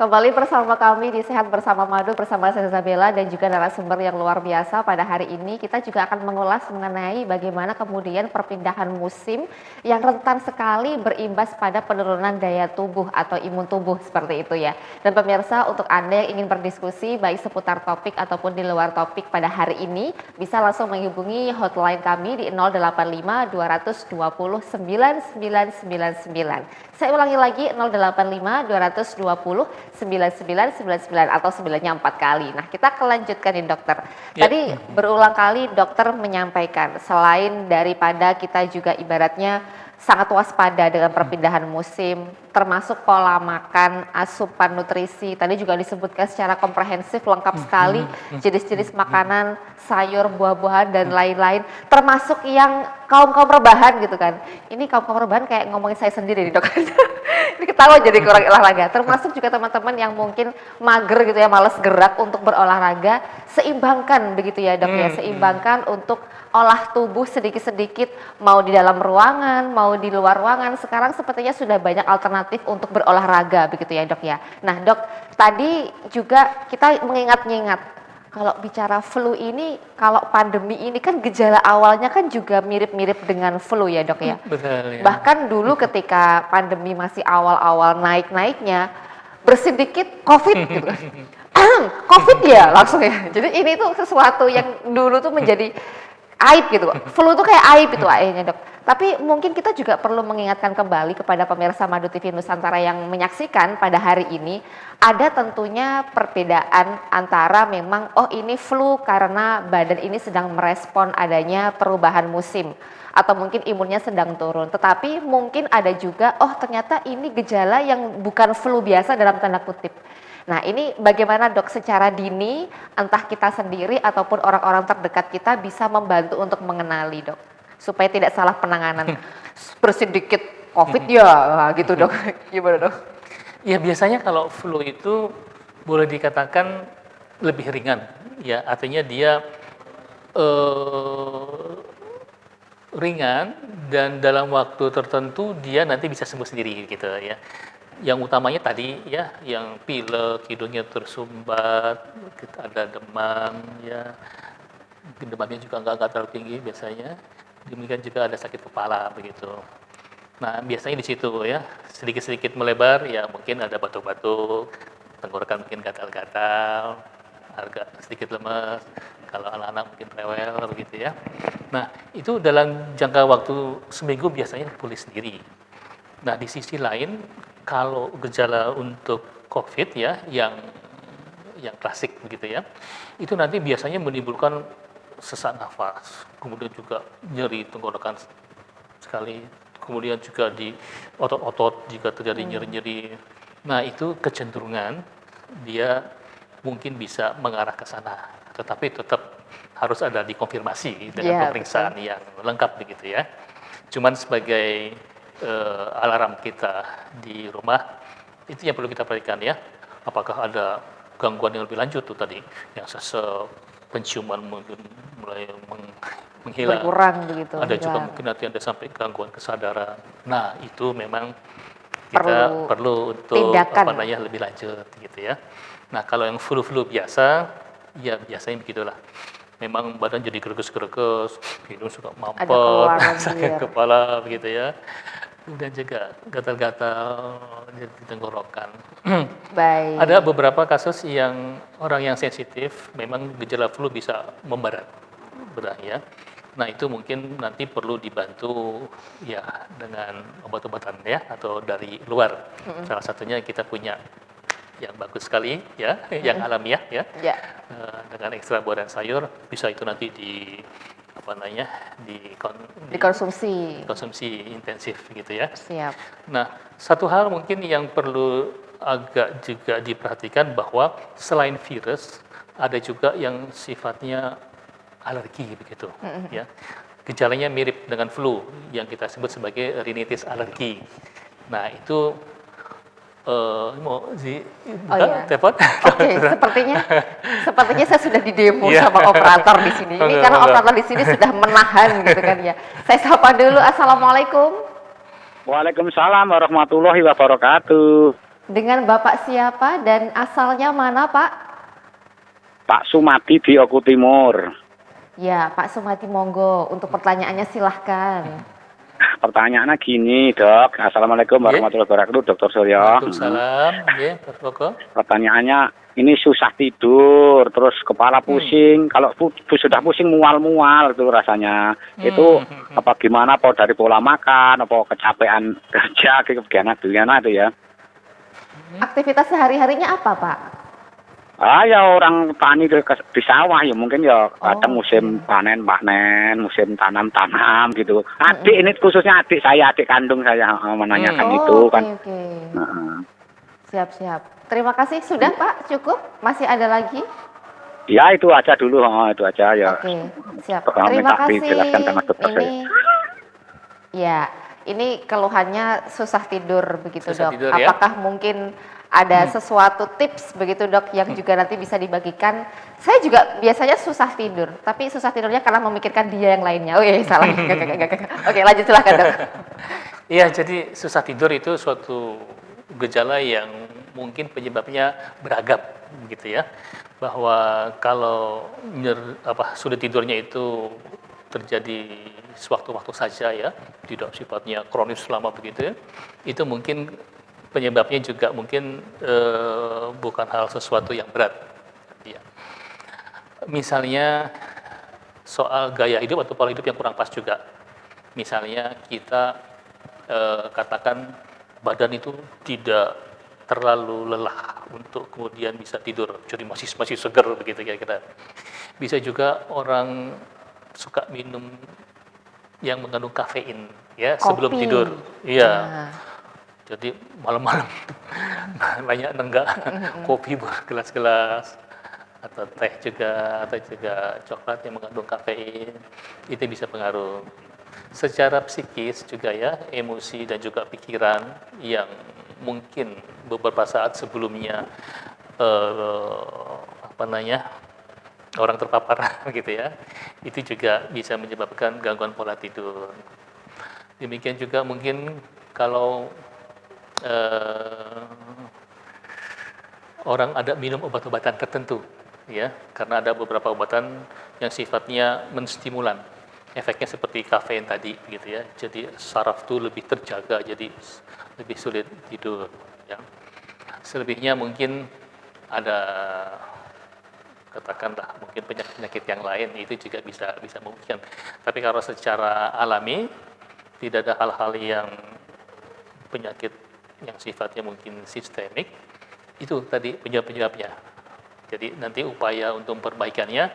Kembali bersama kami di Sehat Bersama Madu bersama saya Zabella dan juga narasumber yang luar biasa. Pada hari ini kita juga akan mengulas mengenai bagaimana kemudian perpindahan musim yang rentan sekali berimbas pada penurunan daya tubuh atau imun tubuh seperti itu ya. Dan pemirsa, untuk Anda yang ingin berdiskusi baik seputar topik ataupun di luar topik pada hari ini, bisa langsung menghubungi hotline kami di 085 220 9999. Saya ulangi lagi 085 220 9999 atau 9-nya 4 kali. Nah, kita akan lanjutkan nih dokter. Tadi berulang kali dokter menyampaikan selain daripada kita juga ibaratnya sangat waspada dengan perpindahan musim, termasuk pola makan, asupan nutrisi. Tadi juga disebutkan secara komprehensif lengkap sekali jenis-jenis makanan, sayur, buah-buahan dan lain-lain, termasuk yang kaum-kaum rebahan gitu kan. Ini kaum-kaum rebahan kayak ngomongin saya sendiri nih dok. Ini ketawa jadi kurang olahraga. Termasuk juga teman-teman yang mungkin mager gitu ya, males gerak untuk berolahraga, seimbangkan begitu ya dok ya, seimbangkan untuk olah tubuh sedikit-sedikit, mau di dalam ruangan, mau di luar ruangan. Sekarang sepertinya sudah banyak alternatif untuk berolahraga begitu ya dok ya. Nah dok, tadi juga kita mengingat-ingat kalau bicara flu ini, kalau pandemi ini kan gejala awalnya kan juga mirip-mirip dengan flu ya dok ya. Betul ya. Bahkan dulu ketika pandemi masih awal-awal naik-naiknya, bersin dikit COVID gitu kan. COVID ya langsung ya. Jadi ini tuh sesuatu yang dulu tuh menjadi aib gitu. Flu tuh kayak aib itu akhirnya dok. Tapi mungkin kita juga perlu mengingatkan kembali kepada pemirsa Madu TV Nusantara yang menyaksikan pada hari ini, ada tentunya perbedaan antara memang oh ini flu karena badan ini sedang merespon adanya perubahan musim atau mungkin imunnya sedang turun. Tetapi mungkin ada juga oh ternyata ini gejala yang bukan flu biasa dalam tanda kutip. Nah ini bagaimana dok secara dini entah kita sendiri ataupun orang-orang terdekat kita bisa membantu untuk mengenali dok supaya tidak salah penanganan. Bersin dikit COVID ya gitu dok. Gimana dok? Ya biasanya kalau flu itu boleh dikatakan lebih ringan ya, artinya dia ringan dan dalam waktu tertentu dia nanti bisa sembuh sendiri gitu ya. Yang utamanya tadi ya, yang pilek, hidungnya tersumbat, ada demam ya, demamnya juga nggak terlalu tinggi biasanya. Demikian juga ada sakit kepala begitu. Nah biasanya di situ ya, sedikit-sedikit melebar ya, mungkin ada batuk-batuk, tenggorokan mungkin gatal-gatal, agak sedikit lemas, kalau anak-anak mungkin rewel begitu ya. Nah itu dalam jangka waktu seminggu biasanya pulih sendiri. Nah di sisi lain kalau gejala untuk COVID ya yang klasik begitu ya, itu nanti biasanya menimbulkan sesak nafas, kemudian juga nyeri tenggorokan sekali, kemudian juga di otot-otot jika terjadi nyeri-nyeri. Nah itu kecenderungan dia mungkin bisa mengarah ke sana, tetapi tetap harus ada dikonfirmasi dengan pemeriksaan yang lengkap begitu ya. Cuman sebagai alarm kita di rumah, itu yang perlu kita perhatikan ya. Apakah ada gangguan yang lebih lanjut tuh tadi, yang sesek, penciuman mungkin mulai menghilang. Berkurang begitu. Ada juga mungkin nanti ada sampai gangguan kesadaran. Nah itu memang kita perlu untuk tindakan lebih lanjut gitu ya. Nah kalau yang flu-flu biasa, ya biasanya begitulah. Memang badan jadi greges-greges, hidung suka mampet, sakit kepala begitu ya. Kemudian juga gatal-gatal di tenggorokan. Baik. Ada beberapa kasus yang orang yang sensitif, memang gejala flu bisa memberat ya. Nah itu mungkin nanti perlu dibantu ya dengan obat-obatan ya atau dari luar. Salah satunya kita punya yang bagus sekali ya, yang alamiah ya. Dengan ekstra buah dan sayur, bisa itu nanti dikonsumsi intensif gitu ya. Siap. Nah, satu hal mungkin yang perlu agak juga diperhatikan bahwa selain virus ada juga yang sifatnya alergi begitu ya. Gejalanya mirip dengan flu yang kita sebut sebagai rinitis alergi. Nah, itu mau buka telepon? Oke, sepertinya saya sudah didemo sama operator di sini. Ini karena operator di sini sudah menahan gitu kan ya. Saya sapa dulu. Assalamualaikum. Waalaikumsalam warahmatullahi wabarakatuh. Dengan Bapak siapa dan asalnya mana, Pak? Pak Sumadi di Oku Timur. Ya, Pak Sumati monggo untuk pertanyaannya silahkan. Pertanyaannya gini, Dok. Assalamualaikum warahmatullahi wabarakatuh, Dokter Suryo. Waalaikumsalam. Ya, Pak. Pertanyaannya, ini susah tidur, terus kepala pusing. Kalau sudah pusing mual-mual itu rasanya. Itu apa gimana? Apa dari pola makan, apa kecapean kerja, gimana itu ya? Aktivitas sehari-harinya apa, Pak? Ya orang tani di sawah ya mungkin ya kadang musim panen, musim tanam gitu. Adik ini khususnya adik kandung saya menanyakan itu kan. Oke. Siap. Terima kasih. Sudah, Pak? Cukup? Masih ada lagi? Ya itu aja dulu, itu aja ya. Oke, siap. Terima Terima kasih. dijelaskan sama dokter saya. Ini keluhannya susah tidur begitu, Susah Dok. tidur, ya? Apakah mungkin ada sesuatu tips begitu, Dok, yang juga nanti bisa dibagikan? Saya juga biasanya susah tidur, tapi susah tidurnya karena memikirkan dia yang lainnya. Oh iya, salah. Gak. Oke, lanjut silahkan, Dok. Iya, jadi susah tidur itu suatu gejala yang mungkin penyebabnya beragam gitu ya. Bahwa kalau sudah tidurnya itu terjadi sewaktu-waktu saja ya, tidak sifatnya kronis selama begitu ya, itu mungkin penyebabnya juga mungkin bukan hal sesuatu yang berat. Ya. Misalnya soal gaya hidup atau pola hidup yang kurang pas juga. Misalnya kita katakan badan itu tidak terlalu lelah untuk kemudian bisa tidur, jadi masih segar begitu kira-kira. Bisa juga orang suka minum yang mengandung kafein ya sebelum tidur. Iya. Jadi malam-malam banyak nenggak kopi bergelas-gelas atau teh juga atau juga coklat yang mengandung kafein, itu bisa pengaruh. Secara psikis juga ya, emosi dan juga pikiran yang mungkin beberapa saat sebelumnya orang terpapar gitu ya, itu juga bisa menyebabkan gangguan pola tidur. Demikian juga mungkin kalau orang ada minum obat-obatan tertentu ya, karena ada beberapa obatan yang sifatnya menstimulan, efeknya seperti kafein tadi gitu ya, jadi saraf itu lebih terjaga, jadi lebih sulit tidur ya. Selebihnya mungkin ada katakanlah mungkin penyakit yang lain, itu juga bisa memungkinkan. Tapi kalau secara alami tidak ada hal-hal yang penyakit yang sifatnya mungkin sistemik, itu tadi penyebabnya. Jadi nanti upaya untuk memperbaikannya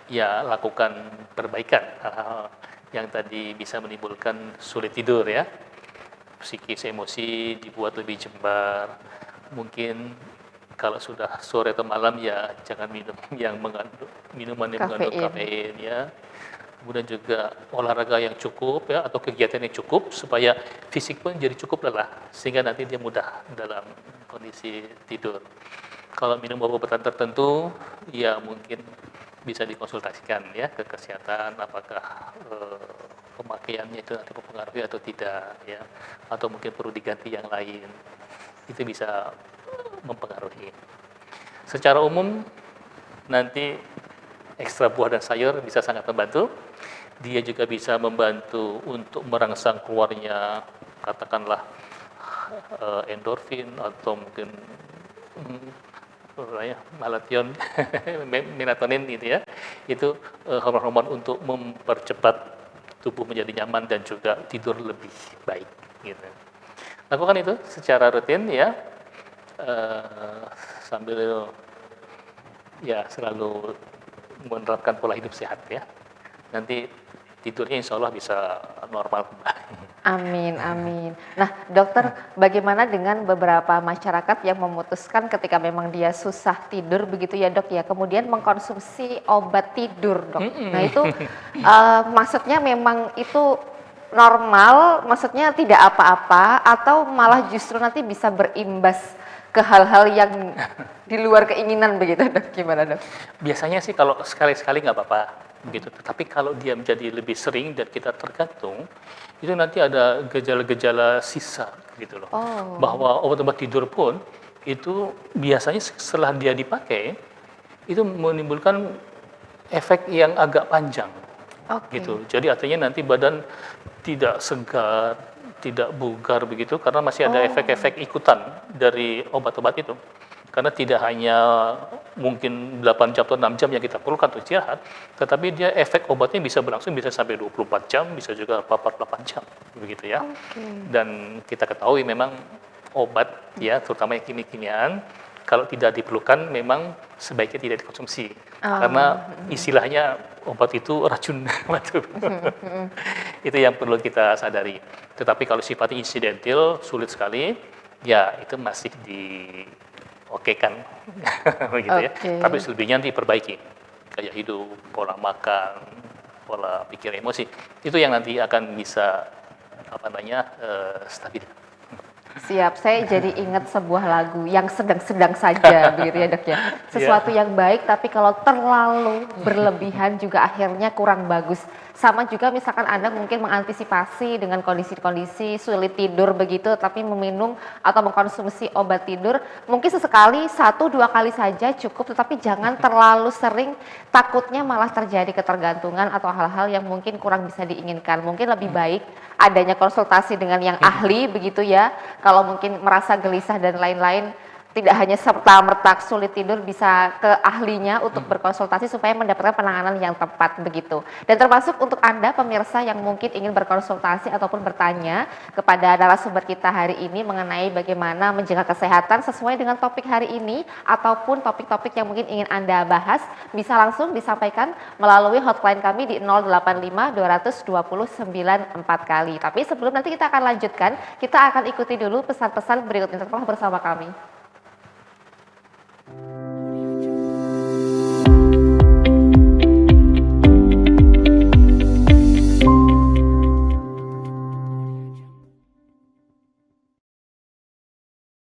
ya lakukan perbaikan hal-hal yang tadi bisa menimbulkan sulit tidur ya, psikis, emosi dibuat lebih jembar. Mungkin kalau sudah sore atau malam ya jangan minum yang mengandung minuman yang mengandung kafein ya. Kemudian juga olahraga yang cukup ya, atau kegiatan yang cukup supaya fisik pun jadi cukup lelah sehingga nanti dia mudah dalam kondisi tidur. Kalau minum obat-obatan tertentu ya mungkin bisa dikonsultasikan ya ke kesehatan, apakah pemakaiannya itu nanti mempengaruhi atau tidak ya, atau mungkin perlu diganti yang lain, itu bisa mempengaruhi. Secara umum nanti ekstra buah dan sayur bisa sangat membantu. Dia juga bisa membantu untuk merangsang keluarnya katakanlah endorfin atau mungkin melatonin, melatonin gitu ya. Itu hormon-hormon untuk mempercepat tubuh menjadi nyaman dan juga tidur lebih baik gitu. Lakukan itu secara rutin ya, sambil ya selalu menerapkan pola hidup sehat ya. Nanti tidurnya insya Allah bisa normal kembali. Amin. Nah, dokter, bagaimana dengan beberapa masyarakat yang memutuskan ketika memang dia susah tidur begitu ya, Dok ya, kemudian mengkonsumsi obat tidur, Dok. Nah, itu maksudnya memang itu normal, maksudnya tidak apa-apa, atau malah justru nanti bisa berimbas ke hal-hal yang di luar keinginan begitu, Dok? Gimana, Dok? Biasanya sih kalau sekali-sekali nggak apa-apa. begitu. Tetapi kalau dia menjadi lebih sering dan kita tergantung, itu nanti ada gejala-gejala sisa gitu loh. Oh. Bahwa obat-obat tidur pun itu biasanya setelah dia dipakai itu menimbulkan efek yang agak panjang Oke. gitu. Jadi artinya nanti badan tidak segar, tidak bugar begitu karena masih ada efek-efek ikutan dari obat-obat itu. Karena tidak hanya mungkin 8 jam atau 6 jam yang kita perlukan untuk istirahat, tetapi dia efek obatnya bisa berlangsung bisa sampai 24 jam, bisa juga 48 jam begitu ya. Dan kita ketahui memang obat ya, terutama yang kimia-kimiaan, kalau tidak diperlukan memang sebaiknya tidak dikonsumsi. Karena istilahnya obat itu racun. Itu yang perlu kita sadari. Tetapi kalau sifatnya insidental, sulit sekali, ya itu masih diokekan. Begitu ya. Tapi selebihnya diperbaiki. Gaya hidup, pola makan, pola pikir, emosi. Itu yang nanti akan bisa stabil. Siap, saya jadi ingat sebuah lagu yang sedang-sedang saja, begitu ya dok ya. Sesuatu yang baik, tapi kalau terlalu berlebihan juga akhirnya kurang bagus. Sama juga misalkan Anda mungkin mengantisipasi dengan kondisi-kondisi sulit tidur begitu, tapi meminum atau mengkonsumsi obat tidur, mungkin sesekali 1-2 kali saja cukup, tetapi jangan terlalu sering, takutnya malah terjadi ketergantungan atau hal-hal yang mungkin kurang bisa diinginkan. Mungkin lebih baik adanya konsultasi dengan yang ahli begitu ya, kalau mungkin merasa gelisah dan lain-lain, tidak hanya serta-merta sulit tidur, bisa ke ahlinya untuk berkonsultasi supaya mendapatkan penanganan yang tepat begitu. Dan termasuk untuk Anda pemirsa yang mungkin ingin berkonsultasi ataupun bertanya kepada narasumber kita hari ini mengenai bagaimana menjaga kesehatan sesuai dengan topik hari ini ataupun topik-topik yang mungkin ingin Anda bahas, bisa langsung disampaikan melalui hotline kami di 085 220 944 kali. Tapi sebelum nanti kita akan lanjutkan, kita akan ikuti dulu pesan-pesan berikut ini. Tetaplah bersama kami.